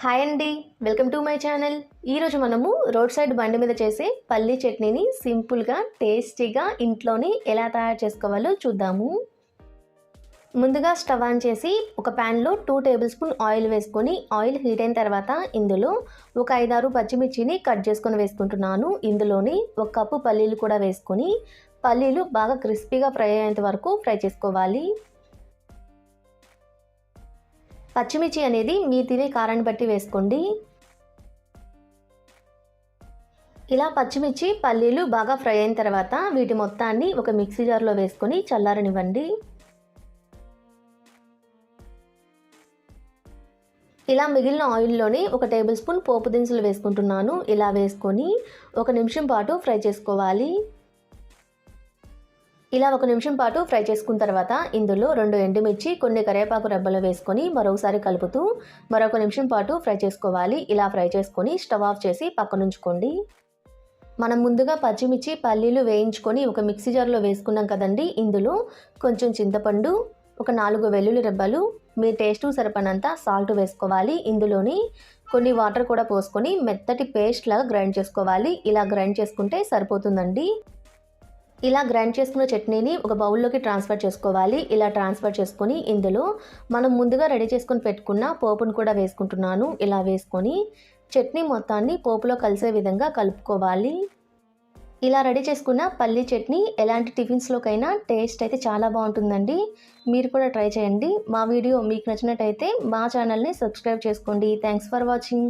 Hi అండి, welcome to my channel. ఈరోజు మనము రోడ్ సైడ్ బండి మీద చేసే పల్లీ చట్నీని సింపుల్గా టేస్టీగా ఇంట్లోనే ఎలా తయారు చేసుకోవాలో చూద్దాము. ముందుగా స్టవ్ ఆన్ చేసి ఒక ప్యాన్లో 2 టేబుల్ స్పూన్ ఆయిల్ వేసుకొని ఆయిల్ హీట్ అయిన తర్వాత ఇందులో ఒక 5-6 పచ్చిమిర్చిని కట్ చేసుకొని వేసుకుంటున్నాను. ఇందులోని 1 కప్పు పల్లీలు కూడా వేసుకొని పల్లీలు బాగా క్రిస్పీగా ఫ్రై అయ్యేంత వరకు ఫ్రై చేసుకోవాలి. పచ్చిమిర్చి అనేది మీరు తినే కారాన్ని బట్టి వేసుకోండి. ఇలా పచ్చిమిర్చి పల్లీలు బాగా ఫ్రై అయిన తర్వాత వీటి మొత్తాన్ని ఒక మిక్సీ జార్లో వేసుకొని చల్లారనివ్వండి. ఇలా మిగిలిన ఆయిల్లోనే 1 టేబుల్ స్పూన్ పోపు దినుసులు వేసుకుంటున్నాను. ఇలా వేసుకొని 1 నిమిషం పాటు ఫ్రై చేసుకోవాలి. ఇలా 1 నిమిషం పాటు ఫ్రై చేసుకున్న తర్వాత ఇందులో 2 ఎండుమిర్చి, కొన్ని కరివేపాకు రెబ్బలు వేసుకొని మరోసారి కలుపుతూ మరొక నిమిషం పాటు ఫ్రై చేసుకోవాలి. ఇలా ఫ్రై చేసుకొని స్టవ్ ఆఫ్ చేసి పక్కనుంచుకోండి. మనం ముందుగా పచ్చిమిర్చి పల్లీలు వేయించుకొని ఒక మిక్సీ జార్లో వేసుకున్నాం కదండి. ఇందులో కొంచెం చింతపండు, ఒక 4 వెల్లుల్లి రెబ్బలు, మీ టేస్టు సరిపడినంత సాల్ట్ వేసుకోవాలి. ఇందులోని కొన్ని వాటర్ కూడా పోసుకొని మెత్తటి పేస్ట్ లాగా గ్రైండ్ చేసుకోవాలి. ఇలా గ్రైండ్ చేసుకుంటే సరిపోతుందండి. ఇలా గ్రైండ్ చేసుకున్న చట్నీని ఒక బౌల్లోకి ట్రాన్స్ఫర్ చేసుకోవాలి. ఇలా ట్రాన్స్ఫర్ చేసుకొని ఇందులో మనం ముందుగా రెడీ చేసుకొని పెట్టుకున్న పోపును కూడా వేసుకుంటున్నాను. ఇలా వేసుకొని చట్నీ మొత్తాన్ని పోపులో కలిసే విధంగా కలుపుకోవాలి. ఇలా రెడీ చేసుకున్న పల్లీ చట్నీ ఎలాంటి టిఫిన్స్లోకైనా టేస్ట్ అయితే చాలా బాగుంటుందండి. మీరు కూడా ట్రై చేయండి. మా వీడియో మీకు నచ్చినట్టయితే మా ఛానల్ని సబ్స్క్రైబ్ చేసుకోండి. Thanks for watching.